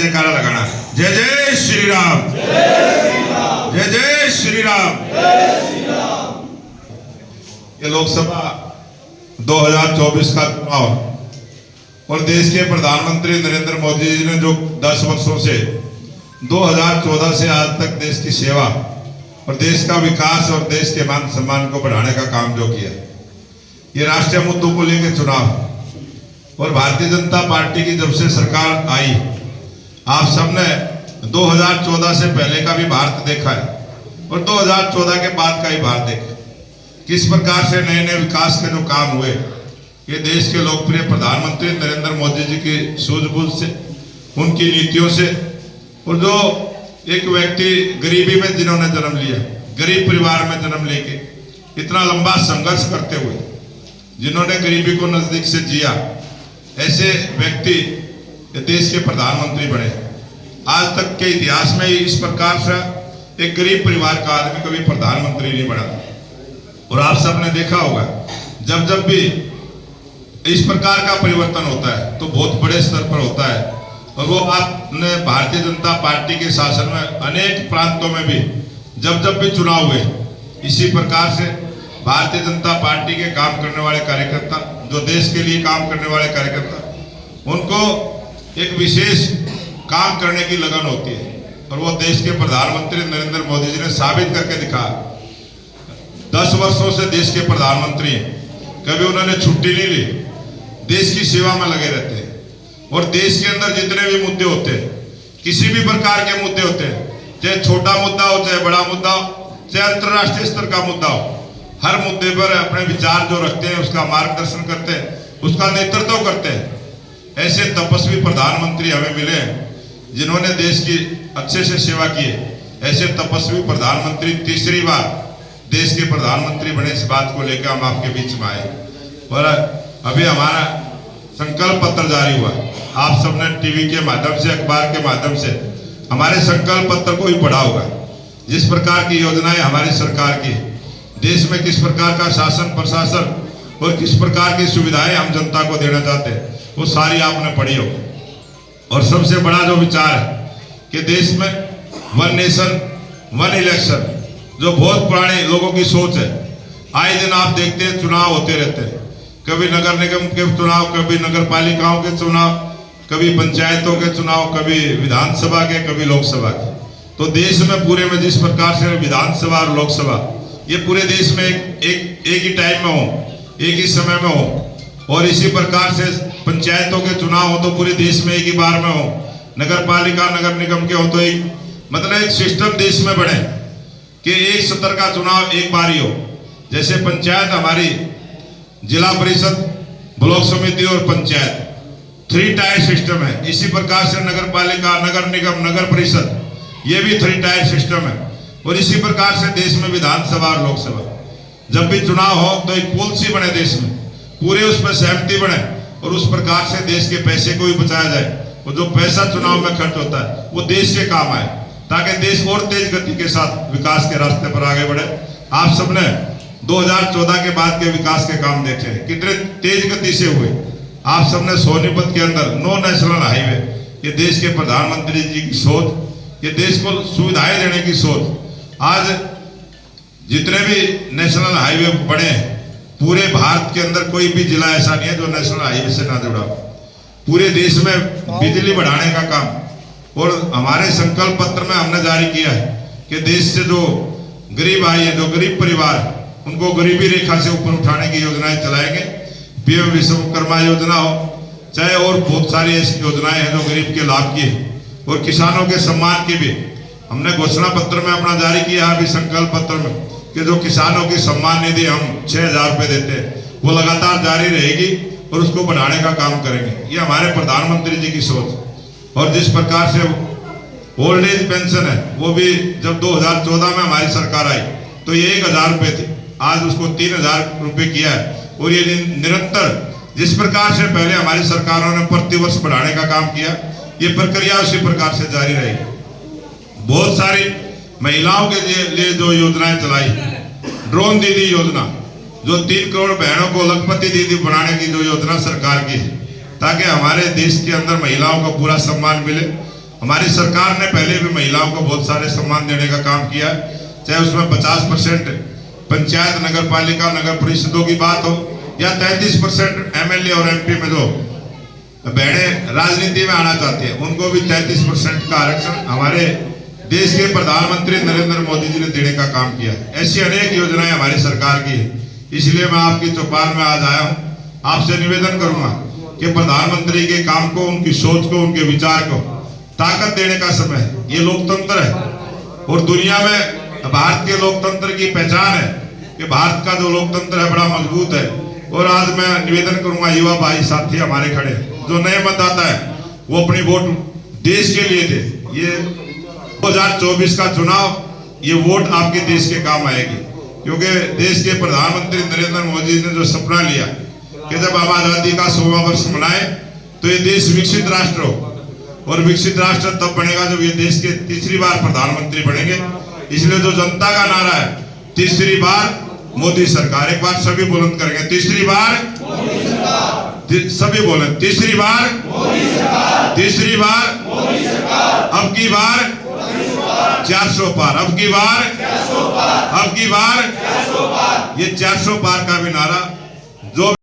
जयकारा लगाना। जय जय श्री राम, जय जय श्री राम। ये लोकसभा 2024 का चुनाव और देश के प्रधानमंत्री नरेंद्र मोदी जी ने जो 10 वर्षों से 2014 से आज तक देश की सेवा और देश का विकास और देश के मान सम्मान को बढ़ाने का काम जो किया, ये राष्ट्रीय मुद्दों को लेकर चुनाव और भारतीय जनता पार्टी की जब से सरकार आई, आप सबने 2014 से पहले का भी भारत देखा है और 2014 के बाद का ही भारत देखा, किस प्रकार से नए नए विकास के जो काम हुए, ये देश के लोकप्रिय प्रधानमंत्री नरेंद्र मोदी जी की सूझबूझ से, उनकी नीतियों से, और जो एक व्यक्ति गरीबी में जिन्होंने जन्म लिया, गरीब परिवार में जन्म लेके इतना लंबा संघर्ष करते हुए जिन्होंने गरीबी को नजदीक से जिया, ऐसे व्यक्ति देश के प्रधानमंत्री बने। आज तक के इतिहास में इस प्रकार से एक गरीब परिवार का आदमी कभी प्रधानमंत्री नहीं बना। और आप सबने देखा होगा, जब जब भी इस प्रकार का परिवर्तन होता है तो बहुत बड़े स्तर पर होता है। और वो आपने भारतीय जनता पार्टी के शासन में अनेक प्रांतों में भी जब भी चुनाव हुए, इसी प्रकार से भारतीय जनता पार्टी के काम करने वाले कार्यकर्ता, जो देश के लिए काम करने वाले कार्यकर्ता, उनको एक विशेष काम करने की लगन होती है। और वो देश के प्रधानमंत्री नरेंद्र मोदी जी ने साबित करके दिखा। 10 वर्षों से देश के प्रधानमंत्री हैं, कभी उन्होंने छुट्टी नहीं ली, देश की सेवा में लगे रहते हैं। और देश के अंदर जितने भी मुद्दे होते हैं, किसी भी प्रकार के मुद्दे होते हैं, चाहे छोटा मुद्दा हो चाहे बड़ा मुद्दा हो, चाहे अंतर्राष्ट्रीय स्तर का मुद्दा हो, हर मुद्दे पर अपने विचार जो रखते हैं, उसका मार्गदर्शन करते हैं, उसका नेतृत्व करते हैं। ऐसे तपस्वी प्रधानमंत्री हमें मिले हैं जिन्होंने देश की अच्छे से सेवा की है। ऐसे तपस्वी प्रधानमंत्री तीसरी बार देश के प्रधानमंत्री बने, इस बात को लेकर हम आपके बीच में आए। और अभी हमारा संकल्प पत्र जारी हुआ, आप सबने टीवी के माध्यम से, अखबार के माध्यम से हमारे संकल्प पत्र को ही पढ़ा होगा। जिस प्रकार की योजनाएं हमारी सरकार की, देश में किस प्रकार का शासन प्रशासन और किस प्रकार की सुविधाएं हम जनता को देना चाहते हैं, वो सारी आपने पढ़ी होगी। और सबसे बड़ा जो विचार है कि देश में वन नेशन वन इलेक्शन, जो बहुत पुराने लोगों की सोच है, आए दिन आप देखते हैं चुनाव होते रहते हैं, कभी नगर निगम के चुनाव, कभी नगर पालिकाओं के चुनाव, कभी पंचायतों के चुनाव, कभी विधानसभा के, कभी लोकसभा के। तो देश में पूरे में जिस प्रकार से विधानसभा और लोकसभा ये पूरे देश में एक ही टाइम में हो, एक ही समय में हो, और इसी प्रकार से पंचायतों के चुनाव हो तो पूरे देश में एक ही बार में हो, नगर पालिका नगर निगम के हो तो एक, मतलब एक सिस्टम देश में बने कि एक सत्र का चुनाव एक बार ही हो। जैसे पंचायत हमारी जिला परिषद, ब्लॉक समिति और पंचायत 3 टायर सिस्टम है, इसी प्रकार से नगर पालिका नगर निगम नगर परिषद ये भी 3 टायर सिस्टम है। और इसी प्रकार से देश में विधानसभा और लोकसभा जब भी चुनाव हो तो एक पॉलिसी बने देश में, पूरे उसमें सहमति बने और उस प्रकार से देश के पैसे को भी बचाया जाए। और जो पैसा चुनाव में खर्च होता है वो देश के काम आए, ताकि देश और तेज गति के साथ विकास के रास्ते पर आगे बढ़े। आप सबने 2014 के बाद के विकास के काम देखे कितने तेज गति से हुए। आप सबने सोनीपत के अंदर 9 नेशनल हाईवे, ये देश के प्रधानमंत्री जी की सोच, ये देश को सुविधाएं देने की सोच। आज जितने भी नेशनल हाईवे बने पूरे भारत के अंदर, कोई भी जिला ऐसा नहीं है जो नेशनल हाईवे से ना जुड़ा। पूरे देश में बिजली बढ़ाने का काम, और हमारे संकल्प पत्र में हमने जारी किया है कि देश से जो गरीब आई है, जो गरीब परिवार, उनको गरीबी रेखा से ऊपर उठाने की योजनाएं चलाएंगे। पीएम विश्वकर्मा योजना हो, चाहे और बहुत सारी ऐसी योजनाएं हैं जो गरीब के लाभ की है। और किसानों के सम्मान की भी हमने घोषणा पत्र में अपना जारी किया है, अभी संकल्प पत्र में, कि जो किसानों की सम्मान निधि हम 6000 रुपये देते हैं वो लगातार जारी रहेगी और उसको बढ़ाने का काम करेंगे। ये हमारे प्रधानमंत्री जी की सोच। और जिस प्रकार से ओल्ड एज पेंशन है, वो भी जब 2014 में हमारी सरकार आई तो ये 1000 रुपये थी, आज उसको 3000 रुपये किया है। और ये निरंतर जिस प्रकार से पहले हमारी सरकारों ने प्रतिवर्ष बढ़ाने का काम किया, ये प्रक्रिया उसी प्रकार से जारी रहेगी। बहुत सारी महिलाओं के लिए जो योजनाएं चलाई, ड्रोन दीदी योजना, जो 3 करोड़ बहनों को लखपति दीदी बनाने की जो योजना सरकार की है, ताकि हमारे देश के अंदर महिलाओं को पूरा सम्मान मिले। हमारी सरकार ने पहले भी महिलाओं को बहुत सारे सम्मान देने का काम किया है, चाहे उसमें 50% पंचायत, नगर पालिका, नगर परिषदों की बात हो, या 33% एमएलए और एमपी में जो बहनें राजनीति में आना चाहती है उनको भी 33% का आरक्षण हमारे देश के प्रधानमंत्री नरेंद्र मोदी जी ने देने का काम किया है। ऐसी अनेक योजनाएं हमारी सरकार की है, इसलिए मैं आपकी चौपाल में आज आया हूँ। आपसे निवेदन करूंगा कि प्रधानमंत्री के काम को, उनकी सोच को, उनके विचार को ताकत देने का समय है। ये लोकतंत्र है और दुनिया में भारत के लोकतंत्र की पहचान है कि भारत का जो लोकतंत्र है बड़ा मजबूत है। और आज मैं निवेदन करूंगा, युवा भाई साथी हमारे खड़े, जो नए मतदाता है वो अपनी वोट देश के लिए दे। ये 2024 का चुनाव, ये वोट आपके देश के काम आएगी, क्योंकि देश के प्रधानमंत्री नरेंद्र मोदी ने जो सपना लिया कि जब हम आजादी का 100वां वर्ष मनाए तो ये देश विकसित राष्ट्र हो, और विकसित राष्ट्र तब बनेगा जब ये देश के तीसरी बार प्रधानमंत्री बनेंगे। इसलिए जो जनता का नारा है, तीसरी बार मोदी सरकार, एक बार सभी बुलंद करेंगे, तीसरी बार मोदी सरकार, सभी बोले तीसरी बार मोदी सरकार, तीसरी बार मोदी सरकार, अब की बार 400 पार, अब की बार 400 पार, अब की बार 400 पार। ये 400 पार का भी नारा जो